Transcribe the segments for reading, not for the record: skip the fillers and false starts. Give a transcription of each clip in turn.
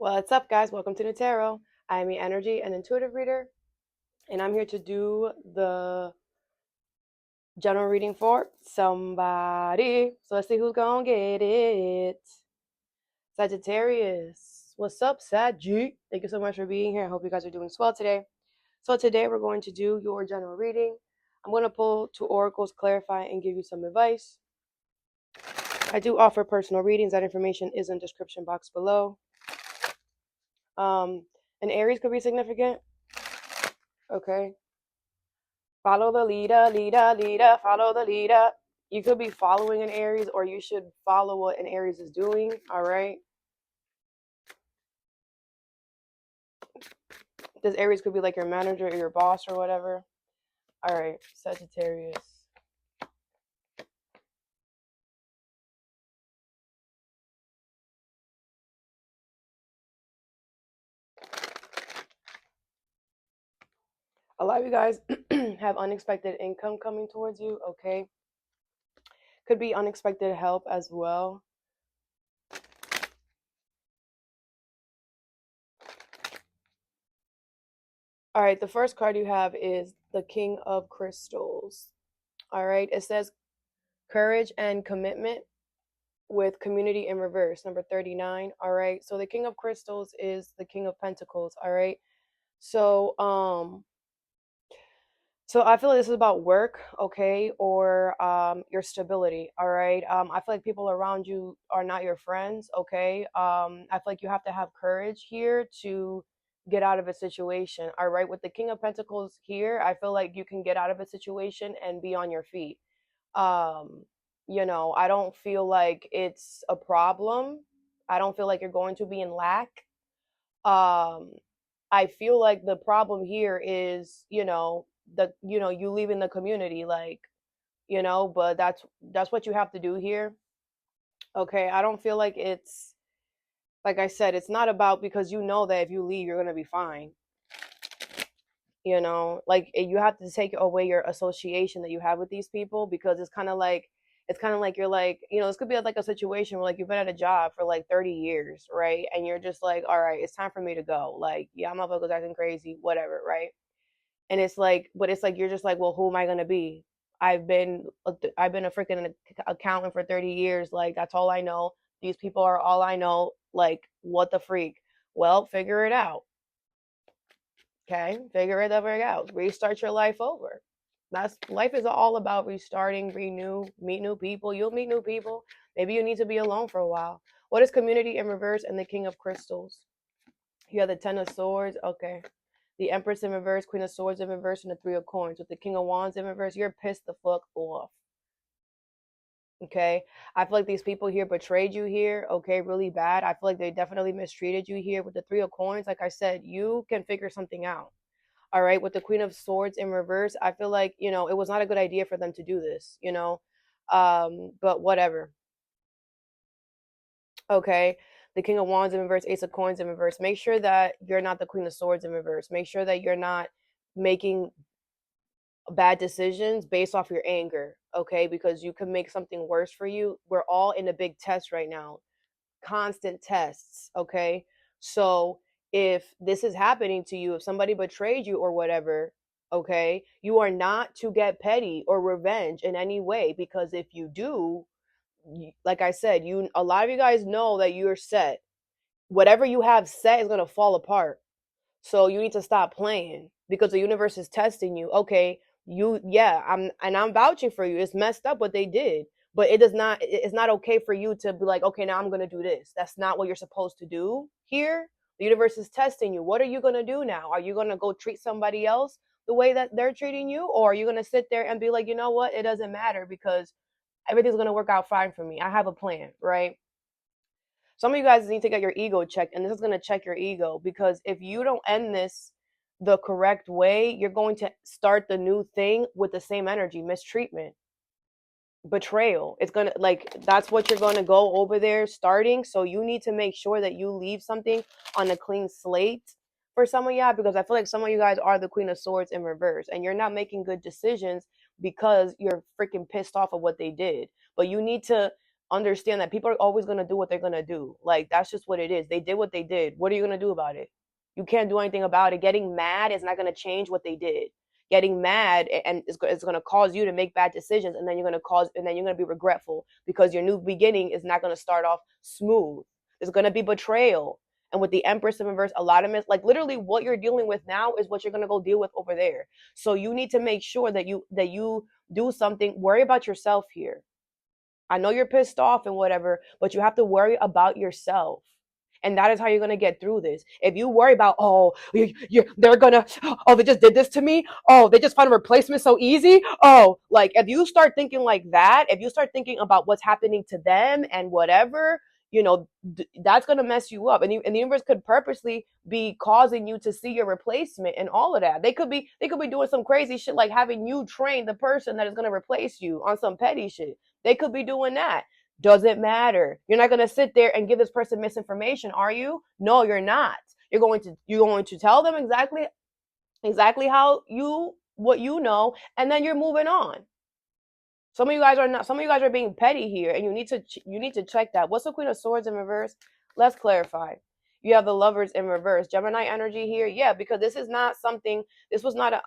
What's up, guys? Welcome to Nutarot. I'm the energy and intuitive reader, and I'm here to do the general reading for somebody. So let's see who's gonna get it. Sagittarius. What's up, Saggie? Thank you so much for being here. I hope you guys are doing swell today. So today we're going to do your general reading. I'm going to pull two oracles, clarify, and give you some advice. I do offer personal readings. That information is in the description box below. An Aries could be significant. Okay. Follow the leader, leader, follow the leader. You could be following an Aries, or you should follow what an Aries is doing, all right? This Aries could be like your manager or your boss or whatever. All right, Sagittarius. A lot of you guys have unexpected income coming towards you, okay? Could be unexpected help as well. All right, the first card you have is the King of Crystals. All right, it says courage and commitment with community in reverse, number 39. All right, so the King of Crystals is the King of Pentacles. All right, so I feel like this is about work, okay, or your stability. All right, I feel like people around you are not your friends, okay. I feel like you have to have courage here to get out of a situation. All right, with the King of Pentacles here, I feel like you can get out of a situation and be on your feet. um I don't feel like it's a problem. I don't feel like you're going to be in lack. um I feel like the problem here is, you leaving the community, like, but that's what you have to do here. Okay, I don't feel like it's, like I said, it's not about, because you know that if you leave you're going to be fine. Like, you have to take away your association that you have with these people, because it's kind of like you're like, this could be like a situation where, like, you've been at a job for like 30 years, right? And you're just like, all right, it's time for me to go. Like, yeah, motherfuckers acting crazy, whatever, right? And it's like, but it's like, you're just like, well, who am I going to be? I've been a freaking accountant for 30 years. Like, that's all I know. These people are all I know. Like, what the freak? Well, figure it out. Okay, figure it out. Restart your life over. That's life is all about restarting, renew, meet new people. You'll meet new people. Maybe you need to be alone for a while. What is community in reverse and the King of Crystals? You have the Ten of Swords. Okay. The Empress in reverse, Queen of Swords in reverse, and the Three of Coins. With the King of Wands in reverse, you're pissed the fuck off. Okay. I feel like these people here betrayed you here. Okay. Really bad. I feel like they definitely mistreated you here. With the Three of Coins, like I said, you can figure something out. All right, with the Queen of Swords in reverse, I feel like, it was not a good idea for them to do this, but whatever. Okay, the King of Wands in reverse, Ace of Coins in reverse. Make sure that you're not the Queen of Swords in reverse. Make sure that you're not making bad decisions based off your anger, okay? Because you can make something worse for you. We're all in a big test right now, constant tests, okay? So if this is happening to you, if somebody betrayed you or whatever, okay, you are not to get petty or revenge in any way, because if you do, like I said, a lot of you guys know that you're set. Whatever you have set is going to fall apart. So you need to stop playing, because the universe is testing you. Okay, I'm vouching for you. It's messed up what they did, but it's not okay for you to be like, okay, now I'm going to do this. That's not what you're supposed to do here. The universe is testing you. What are you going to do now? Are you going to go treat somebody else the way that they're treating you? Or are you going to sit there and be like, you know what? It doesn't matter, because everything's going to work out fine for me. I have a plan, right? Some of you guys need to get your ego checked, and this is going to check your ego, because if you don't end this the correct way, you're going to start the new thing with the same energy, mistreatment, betrayal. It's going to, like, that's what you're going to go over there starting. So you need to make sure that you leave something on a clean slate for some of y'all, because I feel like some of you guys are the Queen of Swords in reverse, and you're not making good decisions because you're freaking pissed off of what they did. But you need to understand that people are always going to do what they're going to do. Like, that's just what it is. They did what they did. What are you going to do about it? You can't do anything about it. Getting mad is not going to change what they did. Getting mad and it's going to cause you to make bad decisions, and then you're going to be regretful because your new beginning is not going to start off smooth. There's going to be betrayal. And with the Empress in reverse, a lot of like literally what you're dealing with now is what you're going to go deal with over there. So you need to make sure that you do something. Worry about yourself here. I know you're pissed off and whatever, but you have to worry about yourself. And that is how you're going to get through this. If you worry about, oh, they're going to, oh, they just did this to me. Oh, they just found a replacement so easy. Oh, like if you start thinking like that, if you start thinking about what's happening to them and whatever, you know, that's going to mess you up. And the universe could purposely be causing you to see your replacement and all of that. They could be doing some crazy shit, like having you train the person that is going to replace you on some petty shit. They could be doing that. Doesn't matter. You're not going to sit there and give this person misinformation, are you? No, you're not. You're going to tell them exactly what you know, and then you're moving on. Some of you guys are being petty here, and you need to check that. What's the Queen of Swords in reverse? Let's clarify. You have the Lovers in reverse. Gemini energy here. Yeah, because this was not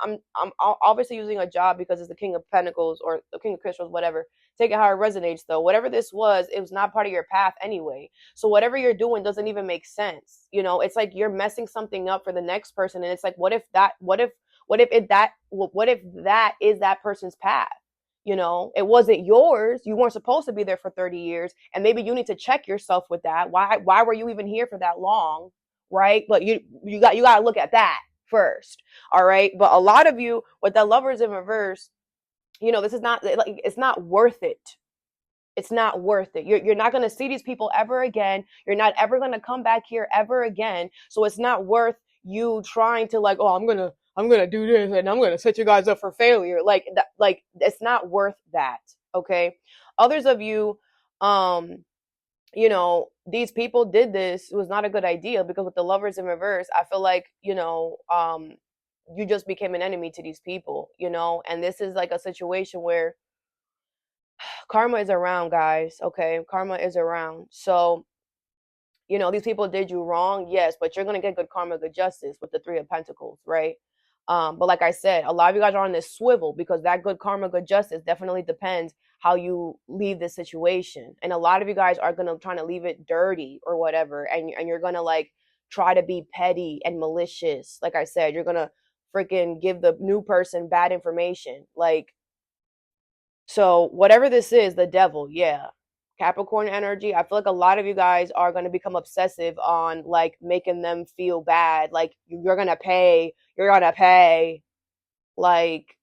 I'm obviously using a job because it's the King of Pentacles or the King of Crystals, whatever. Take it how it resonates though. Whatever this was, it was not part of your path anyway. So whatever you're doing doesn't even make sense. You know, it's like you're messing something up for the next person, and it's like, what if that is that person's path? You know, it wasn't yours. You weren't supposed to be there for 30 years. And maybe you need to check yourself with that. Why were you even here for that long? Right. But you got to look at that first. All right. But a lot of you with the Lovers in reverse, you know, this is not like, it's not worth it. It's not worth it. You're not going to see these people ever again. You're not ever going to come back here ever again. So it's not worth you trying to like, oh, I'm going to do this and I'm going to set you guys up for failure. Like that, like it's not worth that. Okay. Others of you, you know, these people did this. It was not a good idea because with the Lovers in reverse, I feel like, you know, you just became an enemy to these people, you know, and this is like a situation where karma is around, guys. Okay. Karma is around. So, you know, these people did you wrong. Yes. But you're going to get good karma, good justice with the Three of Pentacles. Right. But like I said, a lot of you guys are on this swivel because that good karma, good justice definitely depends how you leave this situation. And a lot of you guys are going to try to leave it dirty or whatever. And you're going to like try to be petty and malicious. Like I said, you're going to freaking give the new person bad information. Like, so whatever this is, the devil, yeah. Capricorn energy, I feel like a lot of you guys are going to become obsessive on like making them feel bad. Like you're going to pay. Like,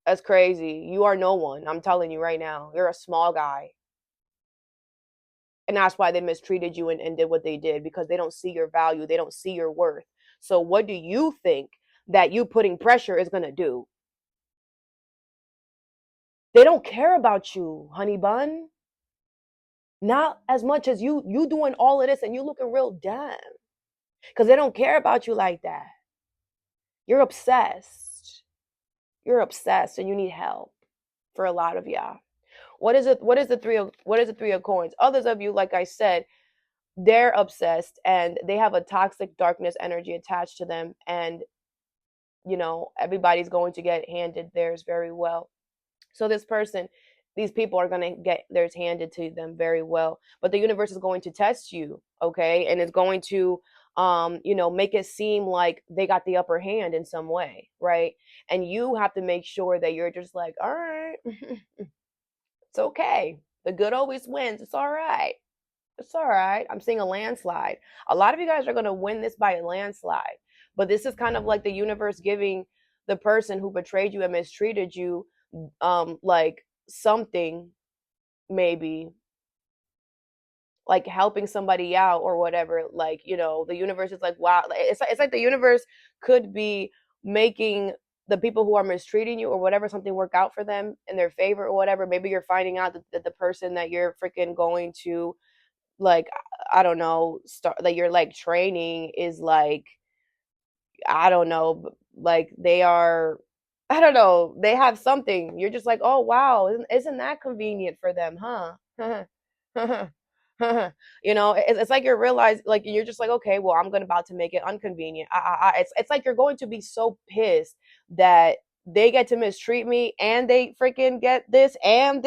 that's crazy. You are no one. I'm telling you right now. You're a small guy. And that's why they mistreated you and did what they did, because they don't see your value. They don't see your worth. So what do you think that you putting pressure is going to do? They don't care about you, honey bun. Not as much as you doing all of this and you looking real dumb. Because they don't care about you like that. You're obsessed. You're obsessed and you need help for a lot of y'all. What is the three of coins? Others of you, like I said, they're obsessed and they have a toxic darkness energy attached to them, and you know, everybody's going to get handed theirs very well. So these people are going to get theirs handed to them very well, but the universe is going to test you, okay? And it's going to, you know, make it seem like they got the upper hand in some way, right? And you have to make sure that you're just like, all right, it's okay. The good always wins. It's all right. It's all right. I'm seeing a landslide. A lot of you guys are going to win this by a landslide, but this is kind of like the universe giving the person who betrayed you and mistreated you like something, maybe like helping somebody out or whatever. Like, you know, the universe is like, wow, it's like the universe could be making the people who are mistreating you or whatever, something work out for them in their favor or whatever. Maybe you're finding out that the person that you're freaking going to, like, I don't know, that you're like training is like, I don't know, like they are I don't know, they have something. You're just like, oh wow, isn't that convenient for them, huh? You know, it's like you're realize like you're just like, okay, well, I'm gonna about to make it inconvenient. It's like you're going to be so pissed that they get to mistreat me and they freaking get this and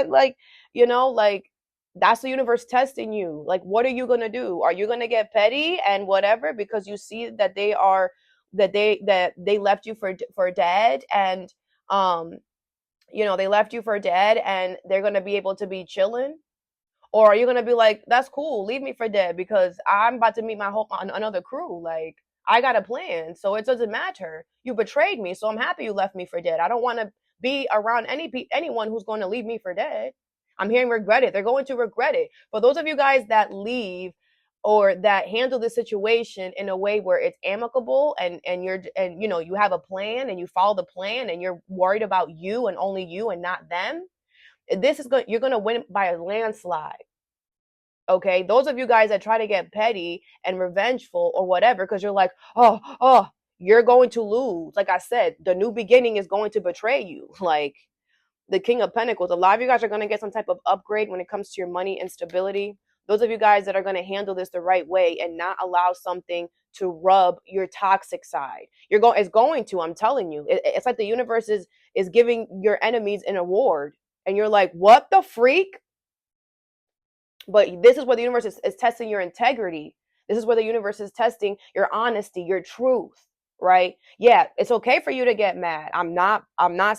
like, you know, like that's the universe testing you. Like, what are you gonna do? Are you gonna get petty and whatever because you see that they are that they left you for dead and um you know, they left you for dead and they're gonna be able to be chilling? Or are you gonna be like, that's cool, leave me for dead because I'm about to meet my whole another crew. Like I got a plan, so it doesn't matter. You betrayed me, so I'm happy you left me for dead. I don't want to be around anyone who's going to leave me for dead. I'm hearing regret it. They're going to regret it. For those of you guys that leave or that handle the situation in a way where it's amicable and you're and you know you have a plan and you follow the plan and you're worried about you and only you and not them, this is good. You're going to win by a landslide. Okay, those of you guys that try to get petty and revengeful or whatever because you're like, oh, you're going to lose. Like I said, the new beginning is going to betray you. Like the King of Pentacles, a lot of you guys are going to get some type of upgrade when it comes to your money and stability. Those of you guys that are going to handle this the right way and not allow something to rub your toxic side, it's going to, I'm telling you, it's like the universe is giving your enemies an award and you're like, what the freak? But this is where the universe is testing your integrity. This is where the universe is testing your honesty, your truth, right? Yeah, it's okay for you to get mad. I'm not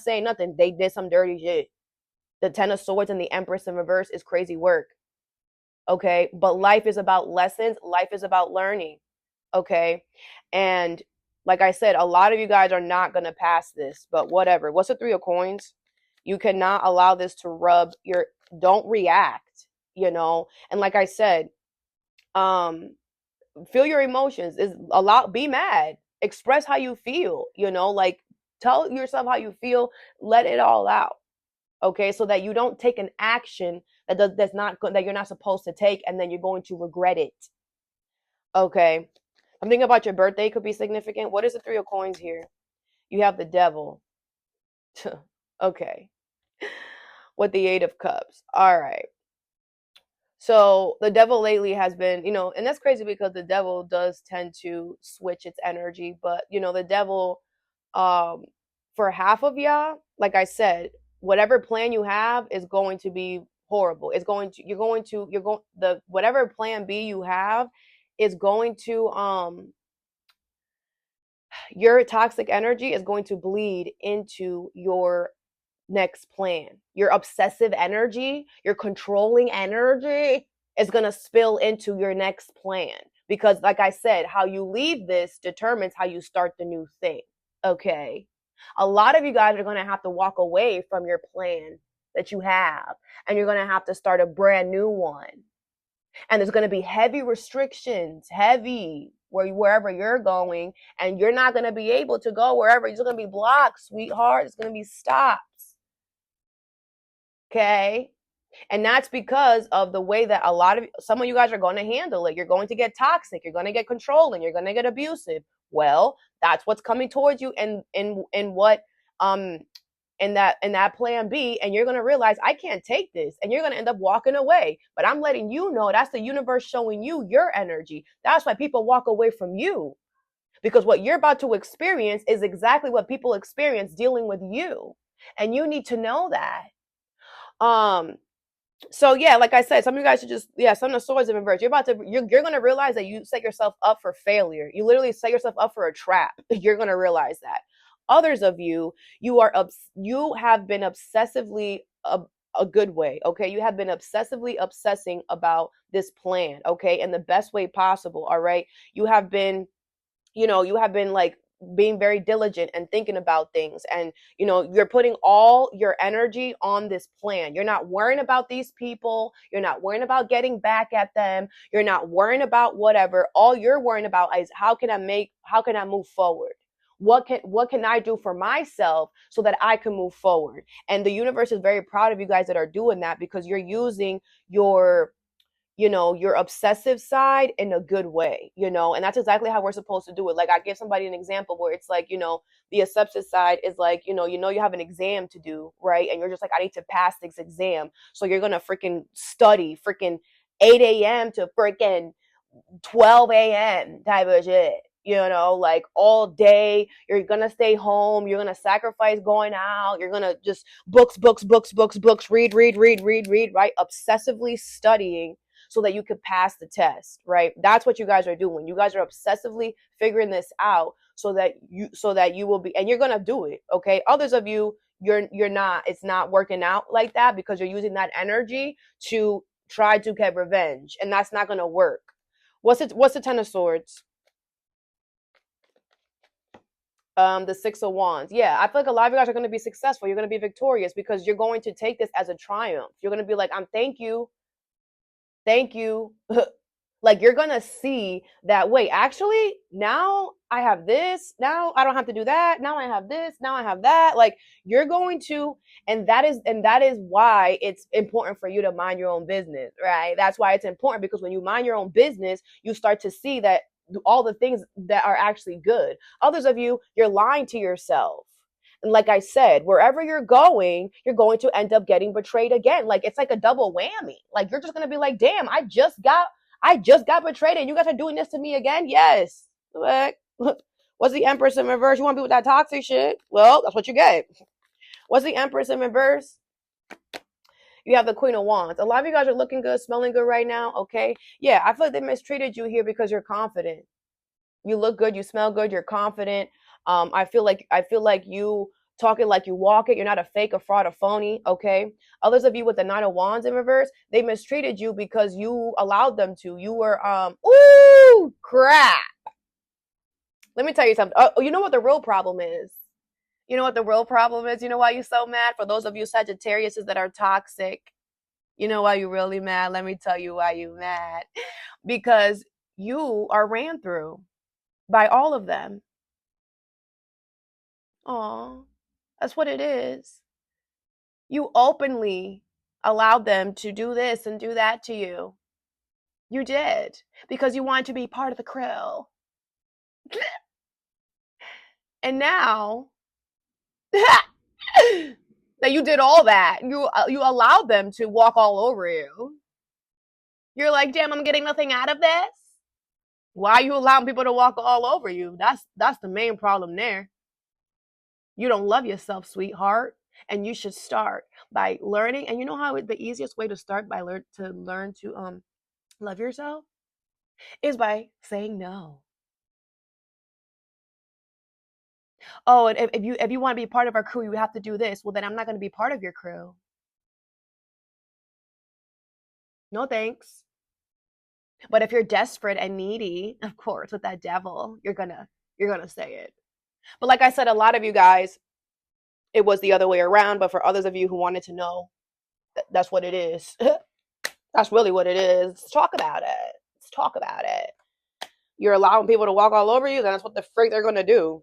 saying nothing. They did some dirty shit. The Ten of Swords and the Empress in reverse is crazy work. Okay, but life is about lessons. Life is about learning. Okay, and like I said, a lot of you guys are not going to pass this, but whatever. What's the Three of Coins? You cannot allow this to rub your, don't react, you know? And like I said, feel your emotions, is a lot, be mad, express how you feel, you know, like tell yourself how you feel, let it all out. Okay, so that you don't take an action that's not good, that you're not supposed to take, and then you're going to regret it. Okay, I'm thinking about your birthday could be significant. What is the Three of Coins here? You have the Devil. Okay, with the Eight of Cups. All right. So the devil lately has been, you know, and that's crazy because the devil does tend to switch its energy, but you know, the devil, um, for half of y'all, like I said, whatever plan you have is going to be horrible. It's going to, you're going, the, whatever plan B you have is going to, your toxic energy is going to bleed into your next plan. Your obsessive energy, your controlling energy is going to spill into your next plan. Because, like I said, how you leave this determines how you start the new thing. Okay. A lot of you guys are going to have to walk away from your plan that you have, and you're going to have to start a brand new one. And there's going to be heavy restrictions, heavy wherever you're going, and you're not going to be able to go wherever. You're going to be blocked, sweetheart. It's going to be stopped. Okay. And that's because of the way that some of you guys are going to handle it. You're going to get toxic. You're going to get controlling. You're going to get abusive. Well, that's what's coming towards you in what, in that plan B. And you're going to realize I can't take this, and you're going to end up walking away. But I'm letting you know that's the universe showing you your energy. That's why people walk away from you, because what you're about to experience is exactly what people experience dealing with you. And you need to know that. So yeah, like I said, some of you guys should just, yeah, some of the swords have inverted. You're gonna realize that you set yourself up for failure. You literally set yourself up for a trap. You're gonna realize that. Others of you, you have been obsessively a good way, okay? You have been obsessively obsessing about this plan, okay, in the best way possible, all right? You have been like being very diligent and thinking about things, and you know, you're putting all your energy on this plan. You're not worrying about these people, you're not worrying about getting back at them, you're not worrying about whatever. All you're worrying about is how can I move forward? What can I do for myself so that I can move forward? And the universe is very proud of you guys that are doing that, because you're using your your obsessive side in a good way, and that's exactly how we're supposed to do it. Like, I give somebody an example where it's like, the obsessive side is like, you have an exam to do, right? And you're just like, I need to pass this exam. So you're going to freaking study freaking 8 a.m. to freaking 12 a.m. type of shit. Like all day, you're gonna stay home, you're gonna sacrifice going out, you're gonna just books, read, right? Obsessively studying so that you could pass the test, right? That's what you guys are doing. You guys are obsessively figuring this out so that you will be, and you're gonna do it, okay? Others of you, you're not, it's not working out like that because you're using that energy to try to get revenge, and that's not gonna work. What's the Ten of Swords? The Six of Wands. Yeah, I feel like a lot of you guys are going to be successful. You're going to be victorious because you're going to take this as a triumph. You're going to be like, thank you. Like, you're going to see that, wait, actually, now I have this. Now I don't have to do that. Now I have this. Now I have that. Like, you're going to, and that is why it's important for you to mind your own business, right? That's why it's important, because when you mind your own business, you start to see that all the things that are actually good. Others of you, you're lying to yourself. And like I said, wherever you're going to end up getting betrayed again. Like, it's like a double whammy. Like, you're just going to be like, damn, I just got betrayed and you guys are doing this to me again? Yes. What's the Empress in reverse? You want to be with that toxic shit? Well, that's what you get. What's the Empress in reverse? You have the Queen of Wands. A lot of you guys are looking good, smelling good right now, okay? Yeah, I feel like they mistreated you here because you're confident. You look good, you smell good, you're confident. I feel like you talking like you walk it. You're not a fake, a fraud, a phony, okay? Others of you with the Nine of Wands in reverse, they mistreated you because you allowed them to. You were, ooh, crap. Let me tell you something. Oh, you know what the real problem is? You know what the real problem is? You know why you're so mad? For those of you Sagittariuses that are toxic, you know why you're really mad? Let me tell you why you're mad. Because you are ran through by all of them. Aw, that's what it is. You openly allowed them to do this and do that to you. You did. Because you wanted to be part of the crew. And now that you did all that, you allowed them to walk all over you. You're like, damn, I'm getting nothing out of this. Why are you allowing people to walk all over you? That's the main problem there. You don't love yourself, sweetheart, and you should start by learning. And you know how the easiest way to start by learn to love yourself is by saying no. Oh, and if you want to be part of our crew, you have to do this. Well, then I'm not going to be part of your crew. No thanks. But if you're desperate and needy, of course, with that devil, you're gonna say it. But like I said, a lot of you guys, it was the other way around. But for others of you who wanted to know, that's what it is. That's really what it is. Let's talk about it. You're allowing people to walk all over you, then that's what the freak they're gonna do.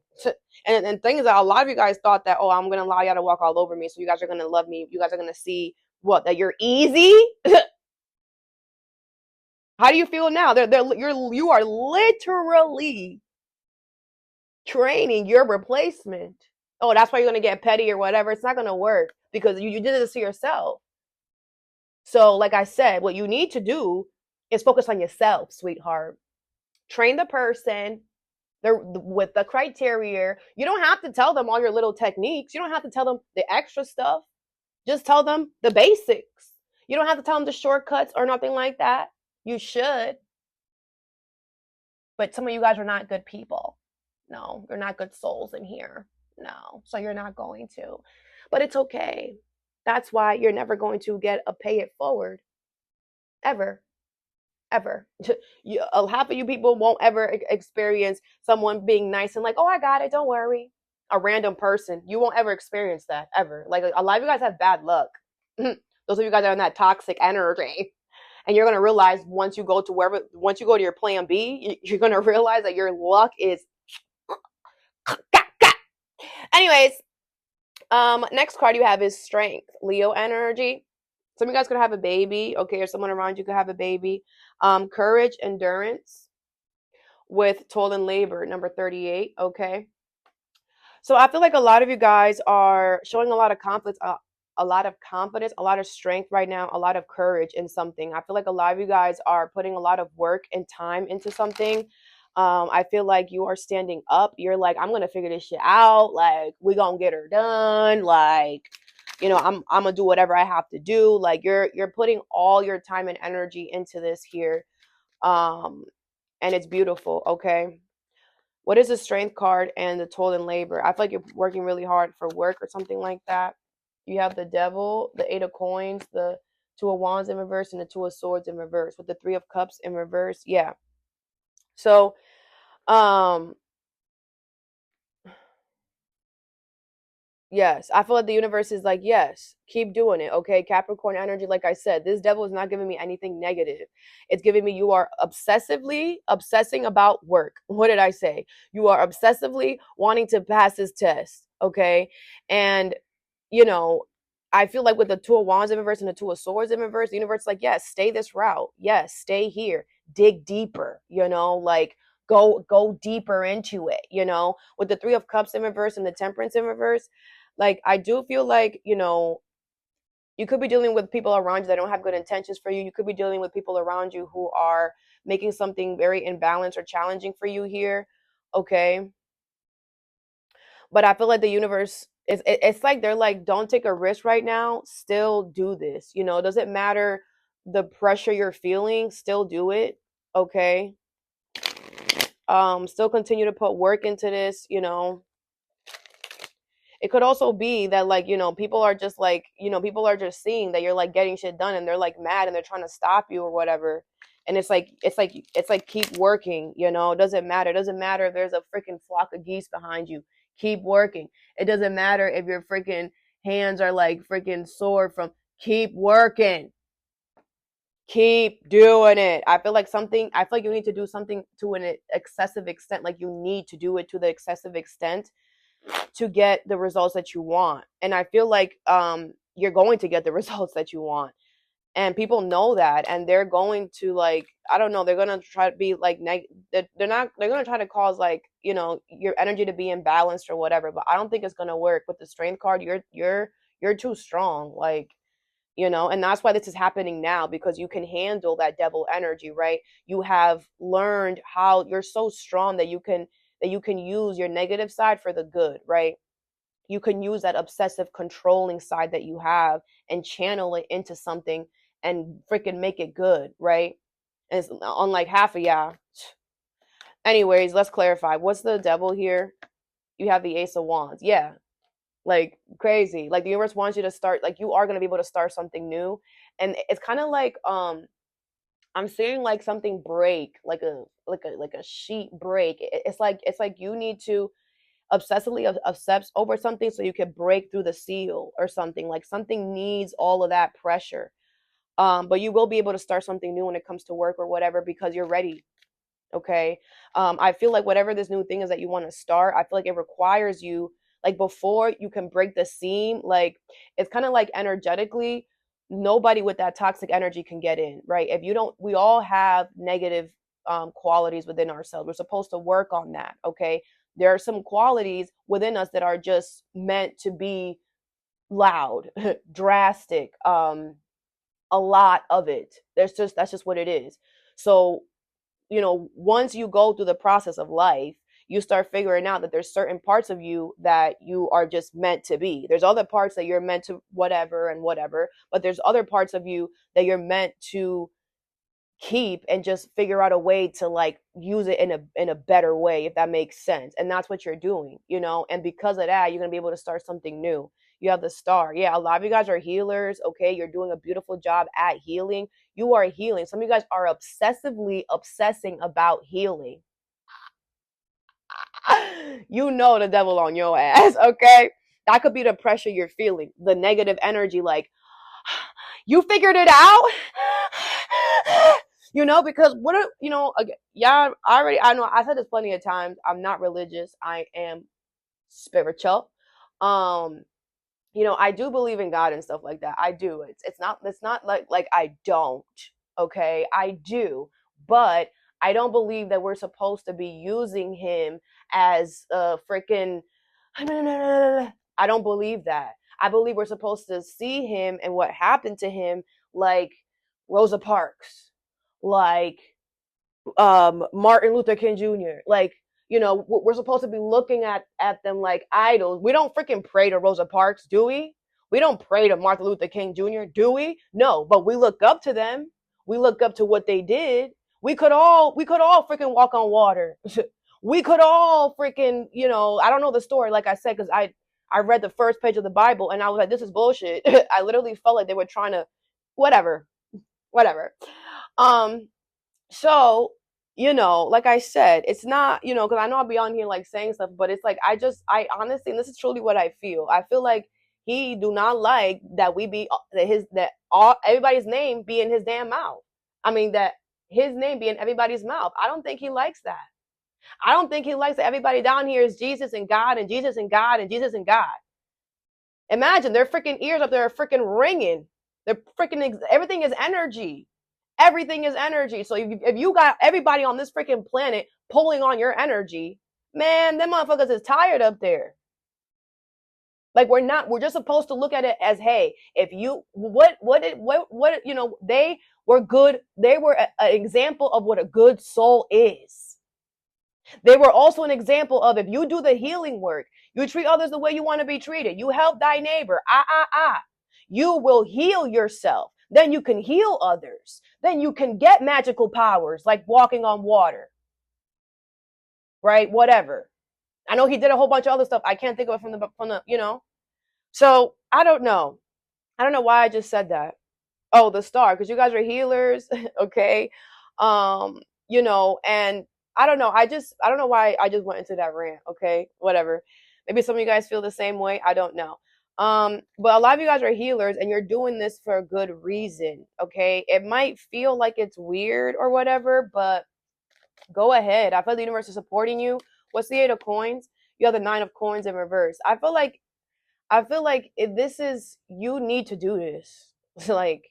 And things that a lot of you guys thought that, oh, I'm gonna allow y'all to walk all over me, so you guys are gonna love me. You guys are gonna see that you're easy. How do you feel now? You are literally training your replacement. Oh, that's why you're gonna get petty or whatever. It's not gonna work because you did this to yourself. So, like I said, what you need to do is focus on yourself, sweetheart. Train the person with the criteria. You don't have to tell them all your little techniques. You don't have to tell them the extra stuff. Just tell them the basics. You don't have to tell them the shortcuts or nothing like that. You should. But some of you guys are not good people. No, you're not good souls in here. No, so you're not going to. But it's okay. That's why you're never going to get a pay it forward. Ever. Half of you people won't ever experience someone being nice and like, oh, I got it, don't worry. A random person, you won't ever experience that, ever. Like, a lot of you guys have bad luck. Those of you guys are in that toxic energy. And you're going to realize once you go to your plan B, you're going to realize that your luck is... Anyways, next card you have is Strength. Leo energy. Some of you guys could have a baby, okay, or someone around you could have a baby. Courage, endurance with toil and labor, number 38, okay. So I feel like a lot of you guys are showing a lot of confidence, a lot of confidence, a lot of strength right now, a lot of courage in something. I feel like a lot of you guys are putting a lot of work and time into something. I feel like you are standing up. You're like, I'm gonna figure this shit out. Like, we gonna get her done. Like, I'm gonna do whatever I have to do. Like, you're putting all your time and energy into this here. Um, and it's beautiful, okay? What is the strength card and the toil and labor? I feel like you're working really hard for work or something like that. You have the devil, the 8 of coins, the 2 of wands in reverse, and the 2 of swords in reverse with the 3 of cups in reverse. Yeah. So, um, yes, I feel like the universe is like, yes, keep doing it. Okay. Capricorn energy, like I said, this devil is not giving me anything negative. It's giving me you are obsessively obsessing about work. What did I say? You are obsessively wanting to pass this test. Okay. And, you know, I feel like with the 2 of wands in reverse and the 2 of swords in reverse, the universe is like, yes, stay this route. Yes, stay here. Dig deeper, like go deeper into it, with the 3 of cups in reverse and the temperance in reverse. Like, I do feel like, you could be dealing with people around you that don't have good intentions for you. You could be dealing with people around you who are making something very imbalanced or challenging for you here. Okay. But I feel like the universe it's like they're like, don't take a risk right now. Still do this. It doesn't matter the pressure you're feeling, still do it. Okay. Still continue to put work into this. It could also be that, like, people are just like, people are just seeing that you're like getting shit done and they're like mad and they're trying to stop you or whatever. And it's like keep working, it doesn't matter. It doesn't matter if there's a freaking flock of geese behind you. Keep working. It doesn't matter if your freaking hands are like freaking sore from keep working. Keep doing it. I feel like you need to do something to an excessive extent. Like, you need to do it to the excessive extent to get the results that you want. And I feel like you're going to get the results that you want. And people know that, and they're going to, like, I don't know, they're going to try to be like they're going to try to cause, like, your energy to be imbalanced or whatever, but I don't think it's going to work. With the strength card, you're too strong, like, and that's why this is happening now, because you can handle that devil energy, right? You have learned how you're so strong that you can use your negative side for the good, right? You can use that obsessive controlling side that you have and channel it into something and freaking make it good, right? And it's unlike half of y'all. Anyways, let's clarify. What's the devil here? You have the Ace of Wands. Yeah. Like, crazy. Like, the universe wants you to start, like, you are going to be able to start something new. And it's kind of like, I'm seeing like something break, like a sheet break. It's like you need to obsessively obsess over something so you can break through the seal or something. Like, something needs all of that pressure. But you will be able to start something new when it comes to work or whatever, because you're ready. Okay. I feel like whatever this new thing is that you want to start, I feel like it requires you, like, before you can break the seam, like, it's kind of like energetically, nobody with that toxic energy can get in, right? If you don't, we all have negative qualities within ourselves. We're supposed to work on that. Okay. There are some qualities within us that are just meant to be loud, drastic, a lot of it. That's just what it is. So, once you go through the process of life, you start figuring out that there's certain parts of you that you are just meant to be. There's other parts that you're meant to whatever and whatever, but there's other parts of you that you're meant to keep and just figure out a way to, like, use it in a better way, if that makes sense. And that's what you're doing, and because of that, you're going to be able to start something new. You have the star. Yeah, a lot of you guys are healers. Okay, you're doing a beautiful job at healing. You are healing. Some of you guys are obsessively obsessing about healing. The devil on your ass. Okay, that could be the pressure you're feeling, the negative energy, like, you figured it out. Because yeah, I know I said this plenty of times. I'm not religious. I am spiritual. you know, I do believe in God and stuff like that. I do. It's not like I don't. Okay, I do, but I don't believe that we're supposed to be using him as a freaking. I don't believe that. I believe we're supposed to see him and what happened to him, like Rosa Parks, like Martin Luther King Jr. Like, you know, we're supposed to be looking at them like idols. We don't freaking pray to Rosa Parks, do we? We don't pray to Martin Luther King Jr., do we? No, but we look up to them. We look up to what they did. We could all freaking walk on water. We could all freaking, you know, I don't know the story, like I said, because I read the first page of the Bible and I was like, this is bullshit. I literally felt like they were trying to, whatever, whatever. So, you know, like I said, it's not, you know, because I know I'll be on here like saying stuff, but it's like I honestly, and this is truly what I feel. I feel like he do not like that we be that all everybody's name be in his damn mouth. I mean that his name be in everybody's mouth. I don't think he likes that. I don't think he likes that everybody down here is Jesus and God and Jesus and God and Jesus and God. Imagine their freaking ears up there are freaking ringing. They're freaking everything is energy. Everything is energy. So if you got everybody on this freaking planet pulling on your energy, man, them motherfuckers is tired up there. Like we're just supposed to look at it as, hey, if you, what, you know, they were good. They were an example of what a good soul is. They were also an example of if you do the healing work, you treat others the way you want to be treated, you help thy neighbor, you will heal yourself. Then you can heal others. Then you can get magical powers like walking on water. Right? Whatever. I know he did a whole bunch of other stuff. I can't think of it from the, you know. So I don't know. I don't know why I just said that. Oh, the star, because you guys are healers, okay? You know, and I don't know. I don't know why I just went into that rant, okay? Whatever. Maybe some of you guys feel the same way. I don't know. But a lot of you guys are healers and you're doing this for a good reason, okay? It might feel like it's weird or whatever, but go ahead. I feel the universe is supporting you. What's the 8 of coins? You have the 9 of coins in reverse. I feel like if this is, you need to do this. Like,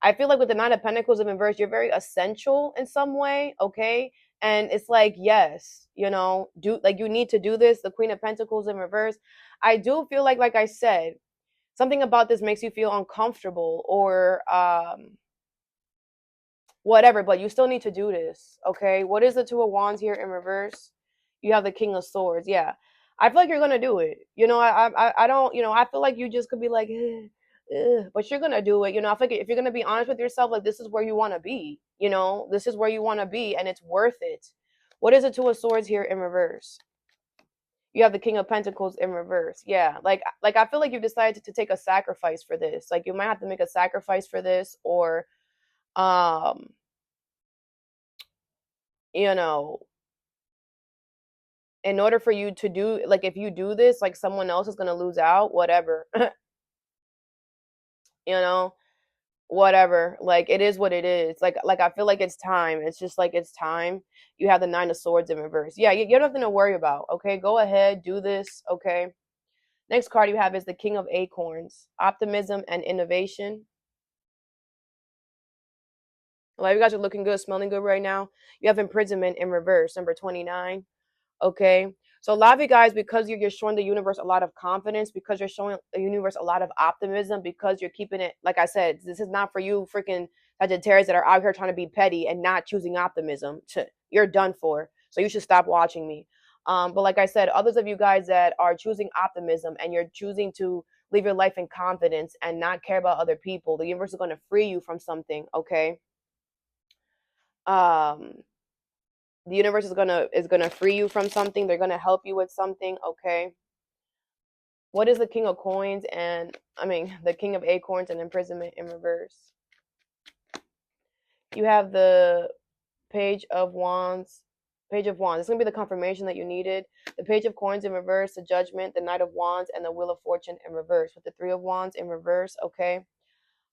I feel like with the 9 of pentacles in reverse, you're very essential in some way, okay? And it's like, yes, you know, you need to do this. The Queen of Pentacles in reverse. I do feel like I said, something about this makes you feel uncomfortable or whatever, but you still need to do this, okay? What is the 2 of Wands here in reverse? You have the King of Swords. Yeah. I feel like you're gonna do it. You know, I don't, you know, I feel like you just could be like, but you're gonna do it. You know, I feel like if you're gonna be honest with yourself, like this is where you want to be. You know, this is where you want to be, and it's worth it. What is the 2 of Swords here in reverse? You have the King of Pentacles in reverse. Yeah, like I feel like you've decided to take a sacrifice for this. Like you might have to make a sacrifice for this, or you know, in order for you to do, like if you do this, like someone else is gonna lose out, whatever. You know, whatever. Like it is what it is. Like I feel like it's time. It's just like it's time. You have the 9 of Swords in reverse. Yeah, you have nothing to worry about. Okay, go ahead, do this. Okay. Next card you have is the King of Acorns. Optimism and innovation. A lot of you guys are looking good, smelling good right now. You have imprisonment in reverse, number 29. Okay. So a lot of you guys, because you're showing the universe a lot of confidence, because you're showing the universe a lot of optimism, because you're keeping it, like I said, this is not for you freaking Sagittarius that are out here trying to be petty and not choosing optimism. You're done for. So you should stop watching me. But like I said, others of you guys that are choosing optimism and you're choosing to live your life in confidence and not care about other people, the universe is going to free you from something. Okay. The universe is gonna free you from something. They're gonna help you with something. Okay. What is the King of Coins and the King of Acorns and imprisonment in reverse? You have the Page of Wands. Page of Wands. It's gonna be the confirmation that you needed. The Page of Coins in reverse, the Judgment, the Knight of Wands, and the Wheel of Fortune in reverse. With the 3 of Wands in reverse. Okay.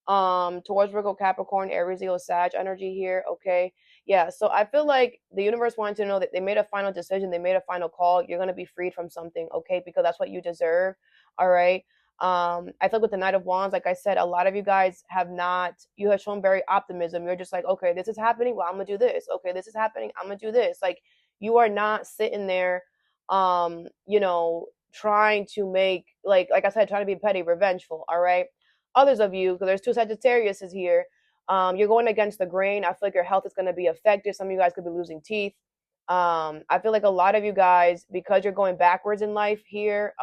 Towards Virgo, Capricorn, Aries, Leo, Sag energy here. Okay. Yeah, so I feel like the universe wanted to know that they made a final decision, they made a final call. You're going to be freed from something, okay? Because that's what you deserve. All right. I feel like with the Knight of Wands, like I said, a lot of you guys you have shown very optimism. You're just like, okay, this is happening, well, I'm gonna do this. Okay, this is happening, I'm gonna do this. Like, you are not sitting there, trying to make, like I said, trying to be petty, revengeful. All right. Others of you, because there's two Sagittariuses here, you're going against the grain. I feel like your health is going to be affected. Some of you guys could be losing teeth. I feel like a lot of you guys, because you're going backwards in life here,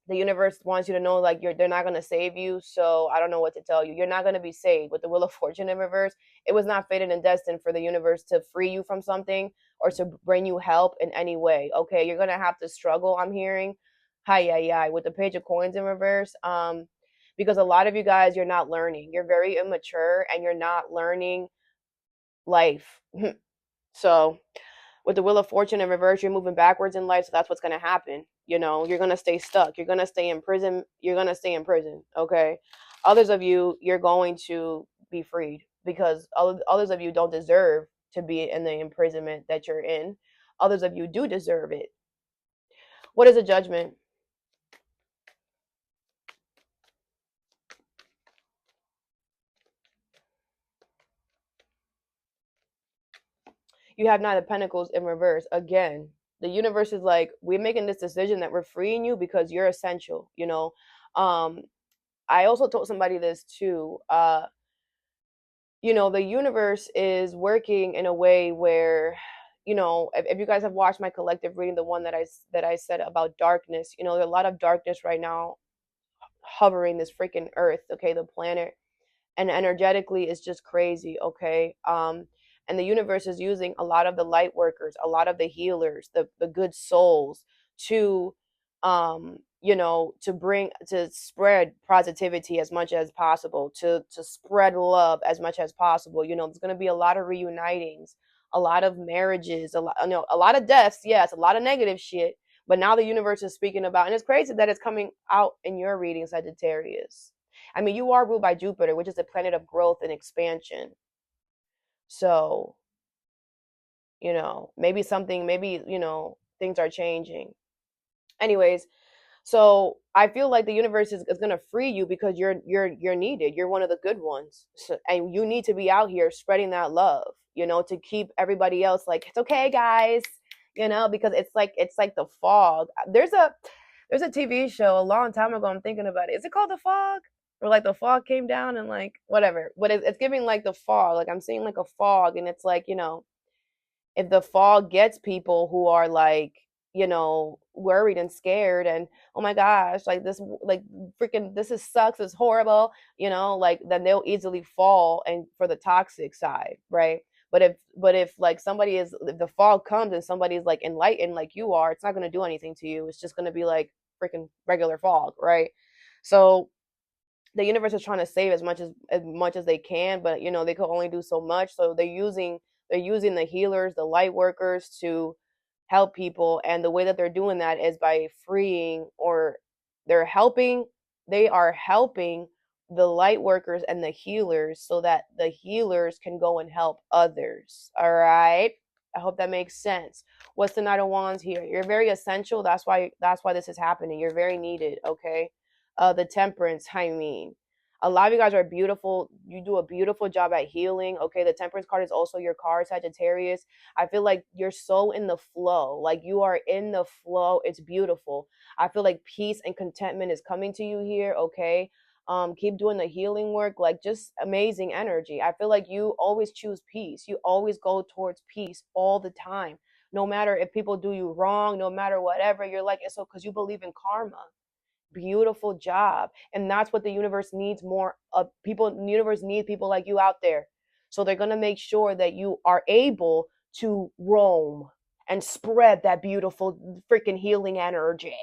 the universe wants you to know, like, they're not going to save you. So I don't know what to tell you. You're not going to be saved. With the Wheel of Fortune in reverse, it was not fated and destined for the universe to free you from something or to bring you help in any way. Okay, you're going to have to struggle, I'm hearing. Hi, with the Page of Coins in reverse. Because a lot of you guys, you're not learning. You're very immature and you're not learning life. So with the Wheel of Fortune in reverse, you're moving backwards in life. So that's what's going to happen. You're going to stay stuck. You're going to stay in prison. Okay. Others of you, you're going to be freed, because others of you don't deserve to be in the imprisonment that you're in. Others of you do deserve it. What is a Judgment? You have Nine of Pentacles in reverse. Again, the universe is like, we're making this decision that we're freeing you because you're essential. I also told somebody this too. The universe is working in a way where, if you guys have watched my collective reading, the one that I said about darkness, there's a lot of darkness right now hovering this freaking earth, okay, the planet, and energetically it's just crazy, okay. And the universe is using a lot of the light workers, a lot of the healers, the good souls to to spread positivity as much as possible, to spread love as much as possible. There's going to be a lot of reunitings, a lot of marriages, a lot of deaths. Yes, a lot of negative shit. But now the universe is speaking about, and it's crazy that it's coming out in your reading, Sagittarius. I mean, you are ruled by Jupiter, which is a planet of growth and expansion. So, maybe things are changing. Anyways, so I feel like the universe is going to free you because you're needed. You're one of the good ones. So, and you need to be out here spreading that love, to keep everybody else like, it's okay, guys, because it's like the fog. There's a TV show a long time ago. I'm thinking about it. Is it called The Fog? Or like the fog came down and like whatever. But it's giving like the fog. Like I'm seeing like a fog, and it's like, if the fog gets people who are like, worried and scared and, oh my gosh, like this, like freaking, this is sucks, it's horrible, like then they'll easily fall and for the toxic side, right? But if like if the fog comes and somebody's like enlightened like you are, it's not going to do anything to you. It's just going to be like freaking regular fog, right? So the universe is trying to save as much as they can, but they could only do so much. So they're using the healers, the light workers, to help people, and the way that they're doing that is by freeing, or they are helping the light workers and the healers so that the healers can go and help others. All right, I hope that makes sense. What's the Knight of Wands here? You're very essential. That's why this is happening. You're very needed. Okay. The Temperance, I mean, a lot of you guys are beautiful. You do a beautiful job at healing. Okay, the Temperance card is also your card, Sagittarius. I feel like you're so in the flow. Like you are in the flow. It's beautiful. I feel like peace and contentment is coming to you here. Okay. Keep doing the healing work. Like just amazing energy. I feel like you always choose peace. You always go towards peace all the time. No matter if people do you wrong, no matter whatever, you're like, it's so because you believe in karma. Beautiful job. And that's what the universe needs more of. People, the universe needs people like you out there. So they're going to make sure that you are able to roam and spread that beautiful freaking healing energy.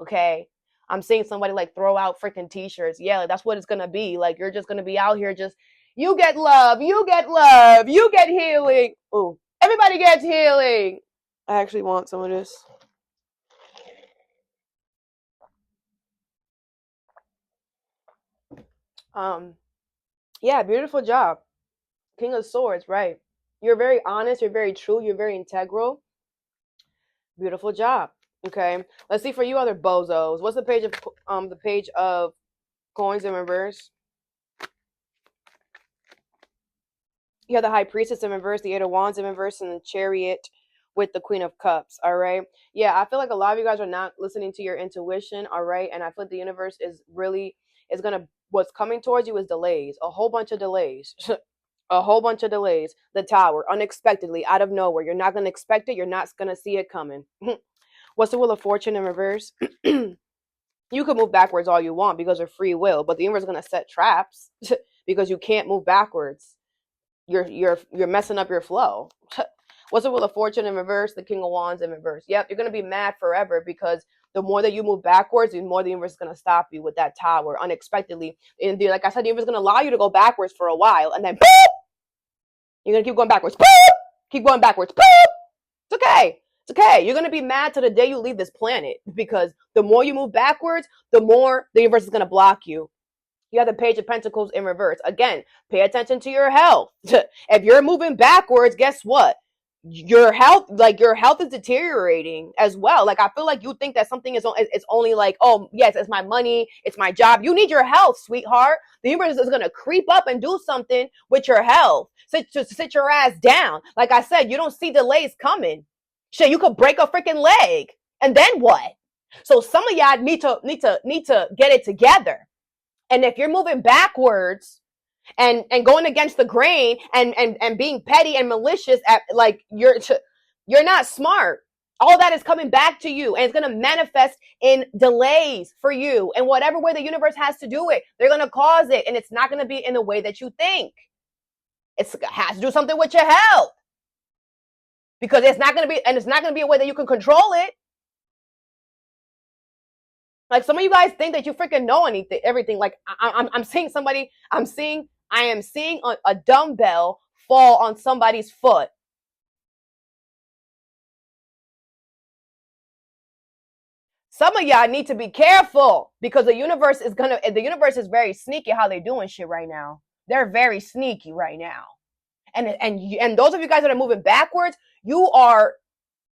Okay. I'm seeing somebody like throw out freaking t-shirts. Yeah, that's what it's going to be. Like you're just going to be out here just, you get love, you get love, you get healing. Ooh, everybody gets healing. I actually want some of this. Yeah, beautiful job. King of Swords, right? You're very honest, you're very true, you're very integral. Beautiful job. Okay, let's see for you other bozos. What's the page of coins in reverse? You have the High Priestess in reverse, the Eight of Wands in reverse, and the Chariot with the Queen of Cups. All right. Yeah, I feel like a lot of you guys are not listening to your intuition. All right, and I feel like the universe is gonna what's coming towards you is delays, a whole bunch of delays. A whole bunch of delays. The Tower, unexpectedly, out of nowhere. You're not gonna expect it. You're not gonna see it coming. What's the Wheel of Fortune in reverse? You can move backwards all you want because of free will, but the universe is gonna set traps because you can't move backwards. You're messing up your flow. What's the Wheel of Fortune in reverse? The King of Wands in reverse. Yep, you're gonna be mad forever because the more that you move backwards, the more the universe is gonna stop you with that Tower unexpectedly. And like I said, the universe is gonna allow you to go backwards for a while, and then boop, you're gonna keep going backwards. Boop, keep going backwards. Boop. It's okay. It's okay. You're gonna be mad to the day you leave this planet because the more you move backwards, the more the universe is gonna block you. You have the Page of Pentacles in reverse. Again, pay attention to your health. If you're moving backwards, guess what? Your health is deteriorating as well. Like I feel like you think that something is it's only like, oh yes, it's my money, it's my job. You need your health, sweetheart. The universe is gonna creep up and do something with your health. Sit your ass down. Like I said, you don't see delays coming. Shit, you could break a freaking leg, and then what? So some of y'all need to get it together. And if you're moving backwards and going against the grain and being petty and malicious at like you're not smart. All that is coming back to you and it's going to manifest in delays for you. And whatever way the universe has to do it, they're going to cause it. And it's not going to be in the way that you think. It has to do something with your health. Because it's not going to be a way that you can control it. Like some of you guys think that you freaking know everything. Like I am seeing a dumbbell fall on somebody's foot. Some of y'all need to be careful because the universe is very sneaky how they doing shit right now. They're very sneaky right now. And those of you guys that are moving backwards, you are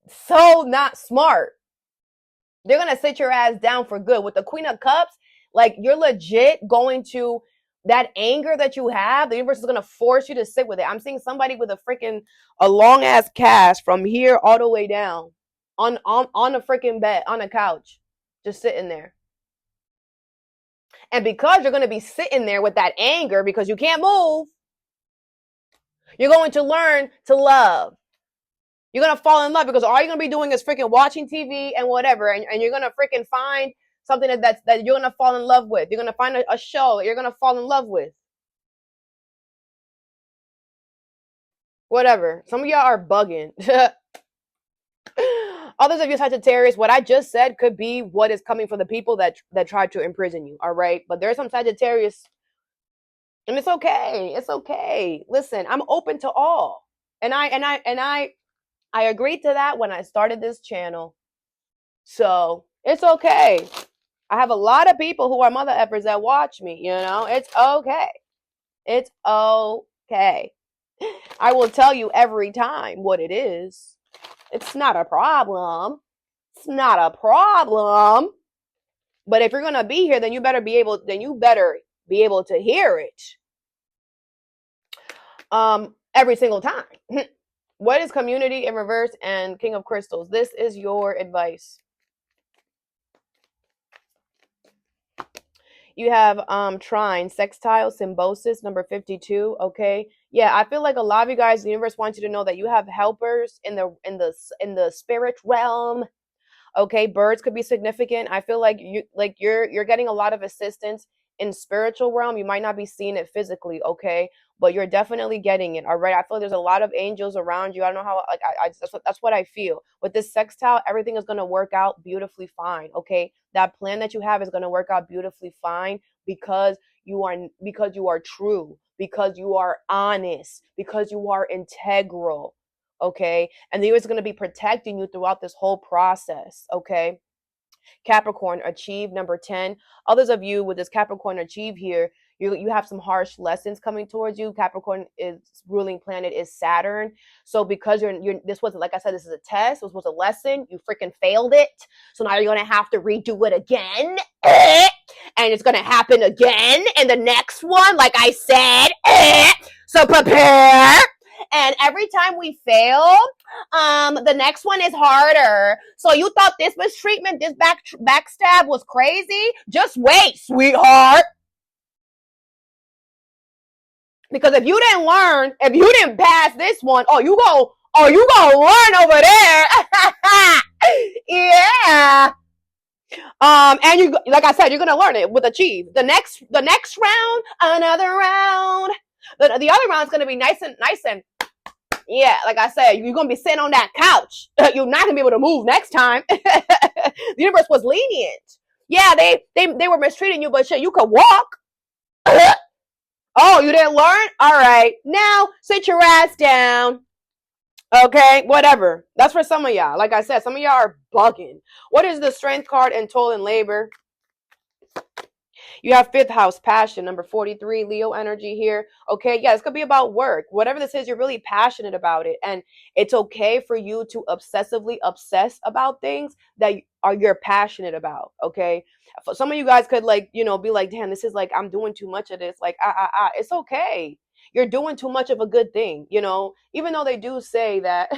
so not smart. They're going to sit your ass down for good. With the Queen of Cups, like you're legit going to, that anger that you have, the universe is going to force you to sit with it. I'm seeing somebody with a long ass cast from here all the way down on a freaking bed, on a couch, just sitting there. And because you're going to be sitting there with that anger because you can't move, you're going to learn to love. You're going to fall in love because all you're going to be doing is freaking watching TV and whatever. And you're going to freaking find something that you're going to fall in love with. You're going to find a show that you're going to fall in love with. Whatever. Some of y'all are bugging. Others of you Sagittarius, what I just said could be what is coming for the people that try to imprison you. All right. But there's some Sagittarius. And it's okay. It's okay. Listen, I'm open to all. And I agreed to that when I started this channel. So it's okay. I have a lot of people who are mother effers that watch me, you know. It's okay. It's okay. I will tell you every time what it is. It's not a problem. It's not a problem. But if you're gonna be here, then you better be able to hear it. Every single time. What is Community in reverse and King of Crystals? This is your advice. You have trine, sextile, symbiosis, number 52. Okay. Yeah, I feel like a lot of you guys, the universe wants you to know that you have helpers in the spirit realm. Okay, birds could be significant. I feel like you're getting a lot of assistance in spiritual realm. You might not be seeing it physically, okay, but you're definitely getting it. All right. I feel like there's a lot of angels around you. I don't know how. Like that's what I feel. With this sextile, everything is gonna work out beautifully fine. Okay, that plan that you have is gonna work out beautifully fine because you are true, because you are honest, because you are integral. Okay, and the universe is going to be protecting you throughout this whole process. Okay, Capricorn, achieve, number 10. Others of you with this Capricorn achieve here, You have some harsh lessons coming towards you. Capricorn is ruling planet is Saturn. So because you're this wasn't, like I said, this is a test. This was a lesson. You freaking failed it. So now you're gonna have to redo it again. And it's gonna happen again in the next one, like I said. So prepare. And every time we fail, the next one is harder. So you thought this mistreatment, this backstab was crazy? Just wait, sweetheart. Because if you didn't learn, if you didn't pass this one, you gonna learn over there. Yeah. And you, like I said, you're gonna learn it with achieve. The next round, another round. The other round is gonna be nice and yeah, like I said, you're gonna be sitting on that couch. You're not gonna be able to move next time. The universe was lenient. Yeah, they were mistreating you, but shit, you could walk. Oh, you didn't learn? All right, now sit your ass down. Okay, whatever. That's for some of y'all. Like I said, some of y'all are bugging. What is the strength card in toil and labor? You have 5th house, passion, number 43, Leo energy here. Okay, yeah, this could be about work. Whatever this is, you're really passionate about it. And it's okay for you to obsessively obsess about things that you're passionate about, okay? Some of you guys could, like, you know, be like, damn, this is like, I'm doing too much of this. Like, it's okay. You're doing too much of a good thing, you know? Even though they do say that,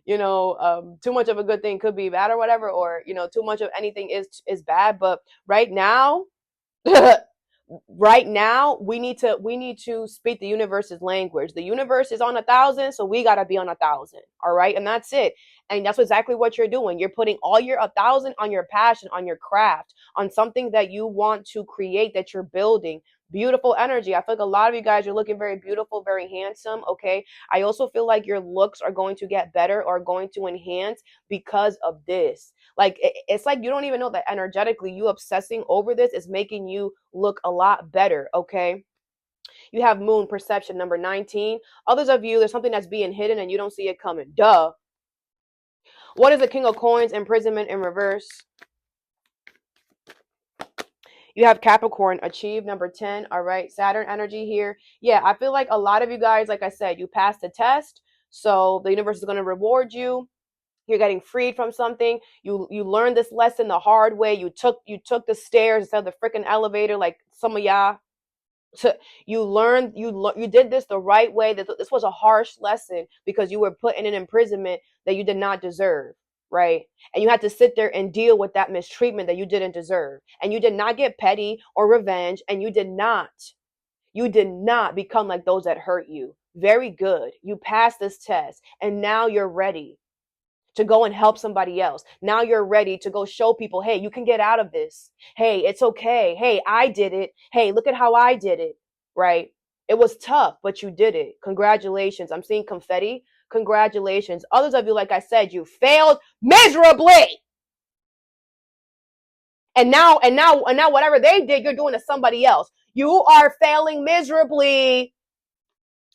you know, too much of a good thing could be bad or whatever, or, you know, too much of anything is bad. But right now, right now we need to speak the universe's language. The universe is on 1,000, so we got to be on 1,000. All right, and that's it. And that's exactly what you're doing. You're putting all your 1,000 on your passion, on your craft, on something that you want to create, that you're building. Beautiful energy. I feel like a lot of you guys are looking very beautiful, very handsome. Okay, I also feel like your looks are going to get better or going to enhance because of this. Like, it's like you don't even know that energetically you obsessing over this is making you look a lot better, okay? You have moon perception, number 19. Others of you, there's something that's being hidden and you don't see it coming. Duh. What is the King of Coins? Imprisonment in reverse. You have Capricorn, achieve, number 10. All right, Saturn energy here. Yeah, I feel like a lot of you guys, like I said, you passed the test, so the universe is going to reward you. You're getting freed from something. You learned this lesson the hard way. You took the stairs instead of the freaking elevator, like some of y'all. You did this the right way. That this was a harsh lesson because you were put in an imprisonment that you did not deserve, right? And you had to sit there and deal with that mistreatment that you didn't deserve. And you did not get petty or revenge, and you did not become like those that hurt you. Very good. You passed this test, and now you're ready to go and help somebody else. Now you're ready to go show people, hey, you can get out of this. Hey, it's okay. Hey, I did it. Hey, look at how I did it, right? It was tough, but you did it. Congratulations. I'm seeing confetti. Congratulations. Others of you, like I said, you failed miserably. And now whatever they did, you're doing to somebody else. You are failing miserably.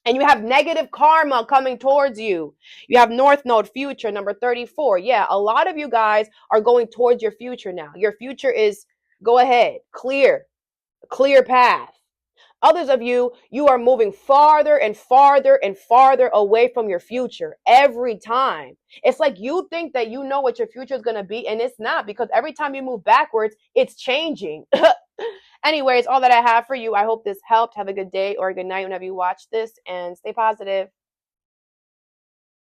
And you have negative karma coming towards you. You have North Node, future, number 34. Yeah, a lot of you guys are going towards your future now. Your future is, go ahead, clear path. Others of you, you are moving farther and farther and farther away from your future every time. It's like you think that you know what your future is going to be, and it's not, because every time you move backwards, it's changing. Anyways, all that I have for you. I hope this helped. Have a good day or a good night whenever you watch this, and stay positive.